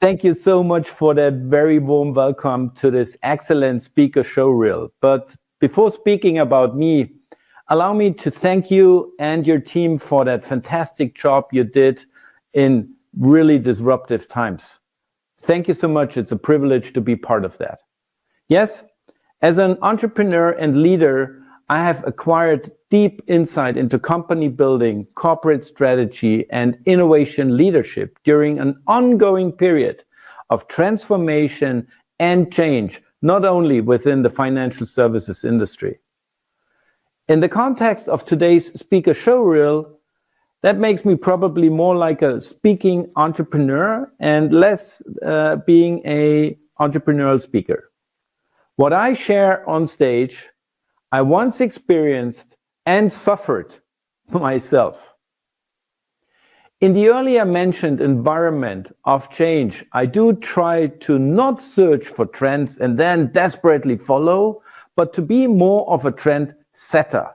Thank you so much for that very warm welcome to this excellent speaker showreel. But before speaking about me, allow me to thank you and your team for that fantastic job you did in really disruptive times. Thank you so much. It's a privilege to be part of that. Yes, as an entrepreneur and leader, I have acquired deep insight into company building, corporate strategy, and innovation leadership during an ongoing period of transformation and change, not only within the financial services industry. In the context of today's speaker showreel, that makes me probably more like a speaking entrepreneur and less being an entrepreneurial speaker. What I share on stage, I once experienced and suffered myself. In the earlier mentioned environment of change, I do try to not search for trends and then desperately follow, but to be more of a trend setter.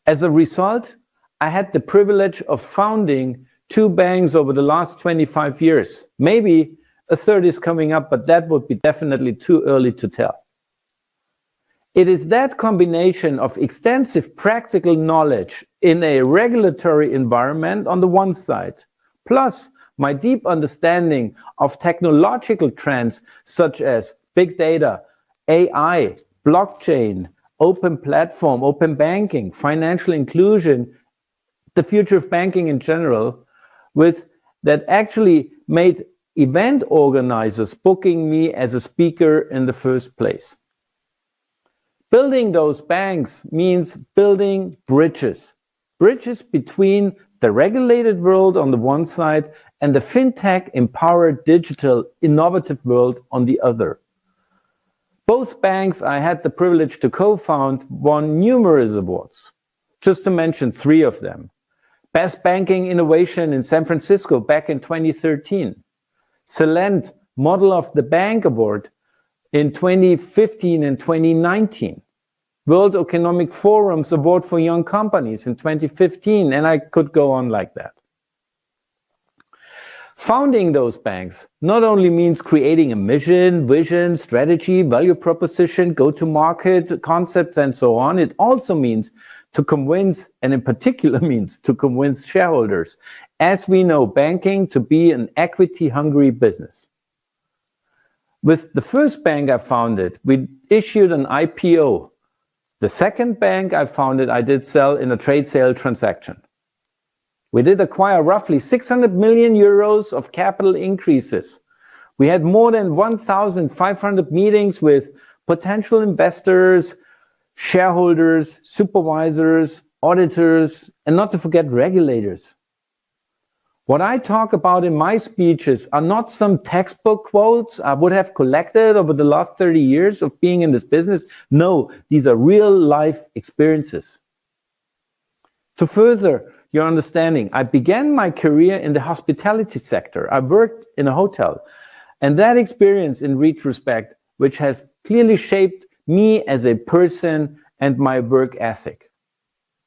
As a result, I had the privilege of founding 2 banks over the last 25 years. Maybe a third is coming up, but that would be definitely too early to tell. It is that combination of extensive practical knowledge in a regulatory environment on the one side, plus my deep understanding of technological trends such as big data, AI, blockchain, open platform, open banking, financial inclusion, the future of banking in general, with that actually made event organizers booking me as a speaker in the first place. Building those banks means building bridges. Bridges between the regulated world on the one side and the fintech empowered digital innovative world on the other. Both banks I had the privilege to co-found won numerous awards. Just to mention 3 of them. Best Banking Innovation in San Francisco back in 2013. Celent Model of the Bank Award in 2015 and 2019. World Economic Forum's Award for Young Companies in 2015, and I could go on like that. Founding those banks not only means creating a mission, vision, strategy, value proposition, go-to-market concepts, and so on. It also means to convince, and in particular means to convince shareholders, as we know banking to be an equity-hungry business. With the first bank I founded, we issued an IPO. The second bank I founded, I did sell in a trade sale transaction. We did acquire roughly 600 million euros of capital increases. We had more than 1,500 meetings with potential investors, shareholders, supervisors, auditors, and not to forget regulators. What I talk about in my speeches are not some textbook quotes I would have collected over the last 30 years of being in this business. No, these are real life experiences. To further your understanding, I began my career in the hospitality sector. I worked in a hotel, and that experience in retrospect, which has clearly shaped me as a person and my work ethic.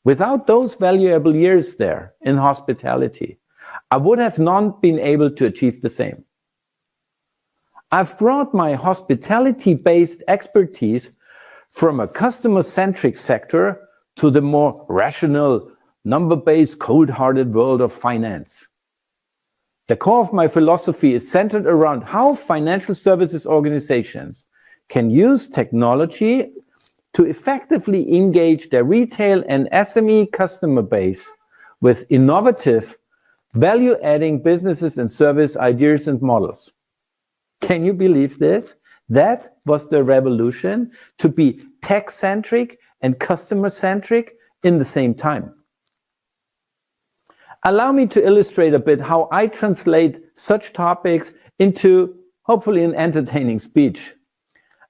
Without those valuable years there in hospitality, I would have not been able to achieve the same. I've brought my hospitality-based expertise from a customer-centric sector to the more rational, number-based, cold-hearted world of finance. The core of my philosophy is centered around how financial services organizations can use technology to effectively engage their retail and SME customer base with innovative, value-adding businesses and service ideas and models. Can you believe this? That was the revolution, to be tech-centric and customer-centric in the same time. Allow me to illustrate a bit how I translate such topics into hopefully an entertaining speech.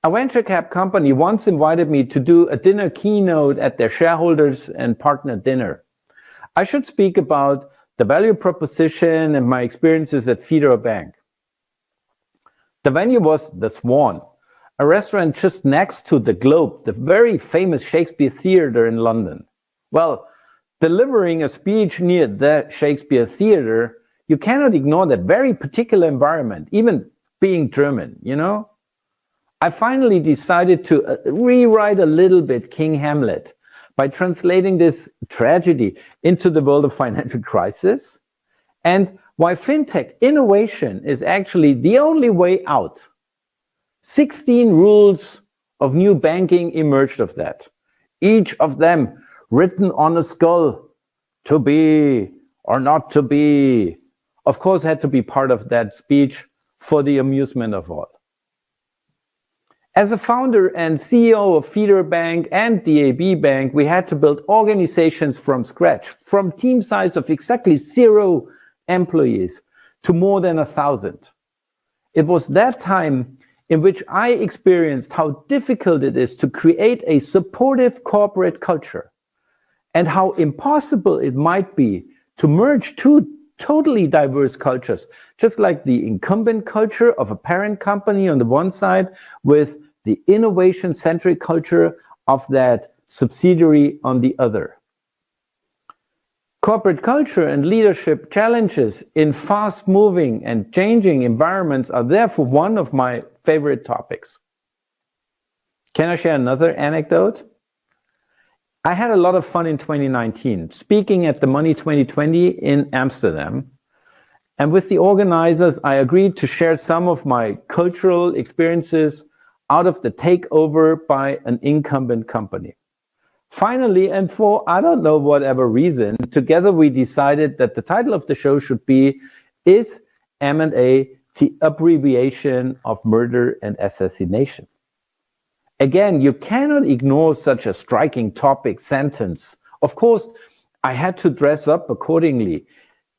A venture cap company once invited me to do a dinner keynote at their shareholders and partner dinner. I should speak about the value proposition and my experiences at Federal Bank. The venue was the Swan, a restaurant just next to the Globe, the very famous Shakespeare Theatre in London. Well, delivering a speech near the Shakespeare Theatre you cannot ignore that very particular environment, even being German, you know? I finally decided to rewrite a little bit King Hamlet by translating this tragedy into the world of financial crisis, and why fintech innovation is actually the only way out. 16 rules of new banking emerged of that, each of them written on a skull, to be or not to be. Of course, had to be part of that speech for the amusement of all. As a founder and CEO of Feeder Bank and DAB Bank, we had to build organizations from scratch, from team size of exactly 0 employees to more than 1,000. It was that time in which I experienced how difficult it is to create a supportive corporate culture and how impossible it might be to merge 2 totally diverse cultures, just like the incumbent culture of a parent company on the one side with the innovation-centric culture of that subsidiary on the other. Corporate culture and leadership challenges in fast-moving and changing environments are therefore one of my favorite topics. Can I share another anecdote? I had a lot of fun in 2019, speaking at the Money 2020 in Amsterdam. And with the organizers, I agreed to share some of my cultural experiences out of the takeover by an incumbent company. Finally, and for I don't know whatever reason, together we decided that the title of the show should be, Is M&A the abbreviation of murder and assassination? Again, you cannot ignore such a striking topic sentence. Of course, I had to dress up accordingly.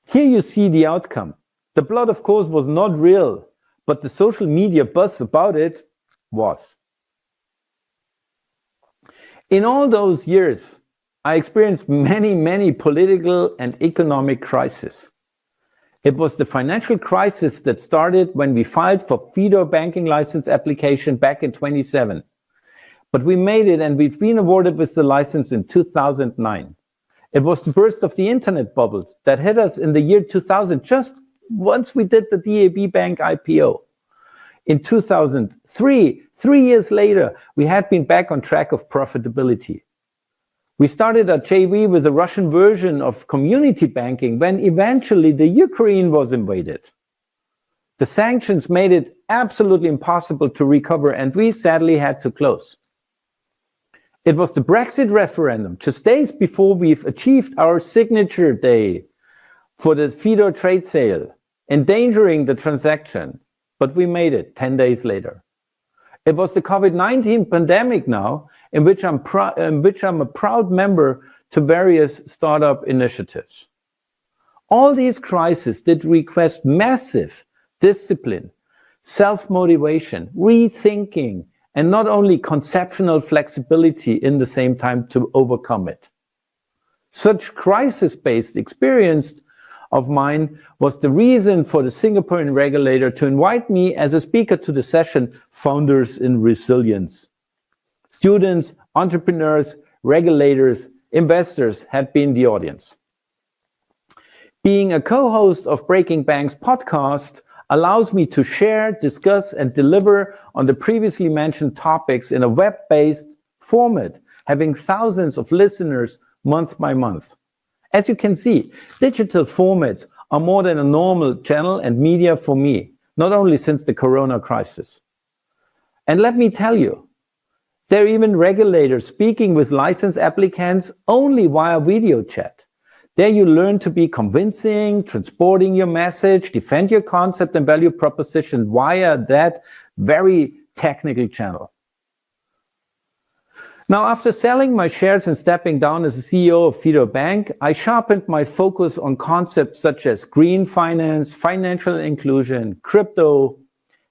Here you see the outcome. The blood, of course, was not real, but the social media buzz about it was. In all those years, I experienced many political and economic crises. It was the financial crisis that started when we filed for Feeder banking license application back in 2007. But we made it and we've been awarded with the license in 2009. It was the burst of the internet bubbles that hit us in the year 2000, just once we did the DAB Bank IPO. In 2003, 3 years later, we had been back on track of profitability. We started a JV with a Russian version of community banking when eventually the Ukraine was invaded. The sanctions made it absolutely impossible to recover and we sadly had to close. It was the Brexit referendum, just days before we've achieved our signature day for the Feeder trade sale, endangering the transaction, but we made it 10 days later. It was the COVID-19 pandemic now, in which I'm a proud member to various startup initiatives. All these crises did request massive discipline, self-motivation, rethinking, and not only conceptual flexibility in the same time to overcome it. Such crisis-based experience of mine was the reason for the Singaporean regulator to invite me as a speaker to the session Founders in Resilience. Students, entrepreneurs, regulators, investors had been the audience. Being a co-host of Breaking Bank's podcast allows me to share, discuss, and deliver on the previously mentioned topics in a web-based format, having thousands of listeners month by month. As you can see, digital formats are more than a normal channel and media for me, not only since the Corona crisis. And let me tell you, there are even regulators speaking with license applicants only via video chat. There you learn to be convincing, transporting your message, defend your concept and value proposition via that very technical channel. Now, after selling my shares and stepping down as the CEO of Feeder Bank, I sharpened my focus on concepts such as green finance, financial inclusion, crypto,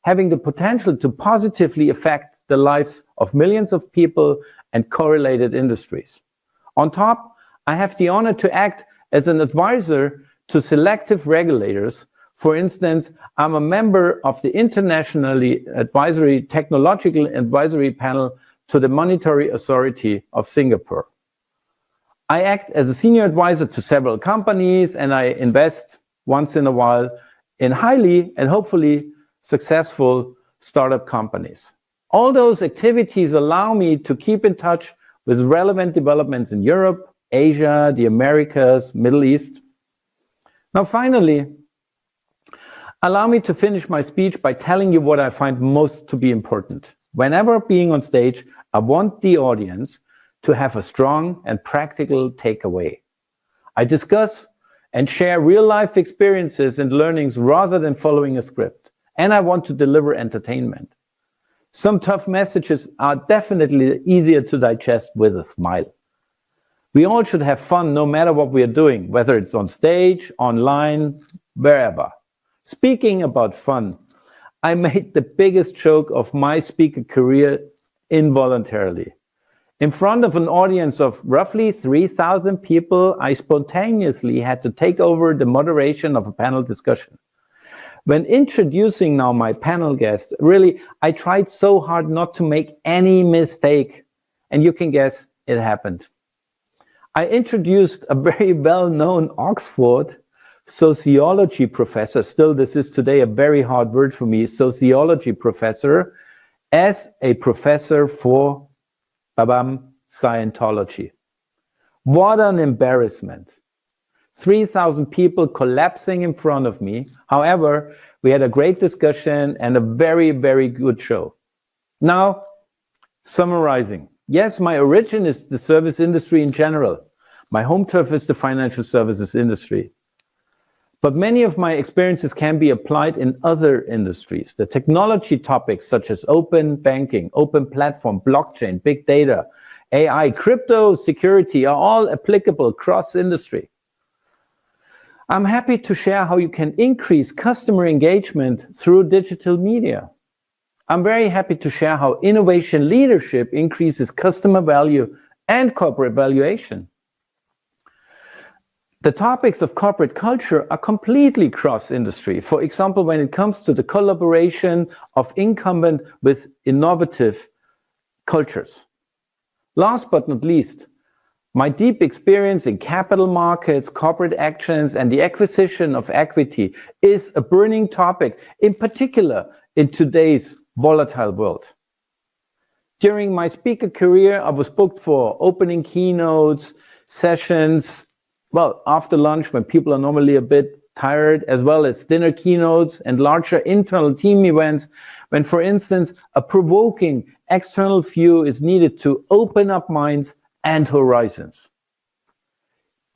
having the potential to positively affect the lives of millions of people and correlated industries. On top, I have the honor to act as an advisor to selective regulators. For instance, I'm a member of the internationally advisory technological advisory panel to the Monetary Authority of Singapore. I act as a senior advisor to several companies and I invest once in a while in highly and hopefully successful startup companies. All those activities allow me to keep in touch with relevant developments in Europe, Asia, the Americas, Middle East. Now, finally, allow me to finish my speech by telling you what I find most to be important. Whenever being on stage, I want the audience to have a strong and practical takeaway. I discuss and share real-life experiences and learnings rather than following a script. And I want to deliver entertainment. Some tough messages are definitely easier to digest with a smile. We all should have fun no matter what we are doing, whether it's on stage, online, wherever. Speaking about fun, I made the biggest joke of my speaker career involuntarily. In front of an audience of roughly 3,000 people, I spontaneously had to take over the moderation of a panel discussion. When introducing now my panel guests, really, I tried so hard not to make any mistake. And you can guess it happened. I introduced a very well-known Oxford sociology professor, still this is today a very hard word for me, sociology professor, as a professor for Scientology. What an embarrassment. 3,000 people collapsing in front of me. However, we had a great discussion and a very, very good show. Now, summarizing. Yes, my origin is the service industry in general. My home turf is the financial services industry. But many of my experiences can be applied in other industries. The technology topics such as open banking, open platform, blockchain, big data, AI, crypto, security are all applicable cross-industry. I'm happy to share how you can increase customer engagement through digital media. I'm very happy to share how innovation leadership increases customer value and corporate valuation. The topics of corporate culture are completely cross-industry. For example, when it comes to the collaboration of incumbent with innovative cultures. Last but not least, my deep experience in capital markets, corporate actions, and the acquisition of equity is a burning topic, in particular in today's volatile world. During my speaker career, I was booked for opening keynotes, sessions, well, after lunch when people are normally a bit tired, as well as dinner keynotes and larger internal team events when, for instance, a provoking external view is needed to open up minds and horizons.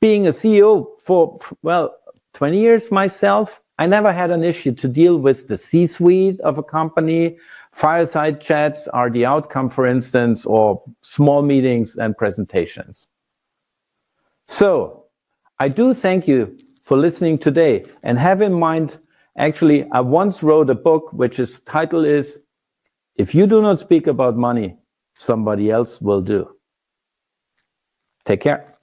Being a CEO for, well, 20 years myself, I never had an issue to deal with the C-suite of a company. Fireside chats are the outcome, for instance, or small meetings and presentations. So, I do thank you for listening today, and have in mind, actually, I once wrote a book which is title is, If You Do Not Speak About Money, Somebody Else Will Do. Take care.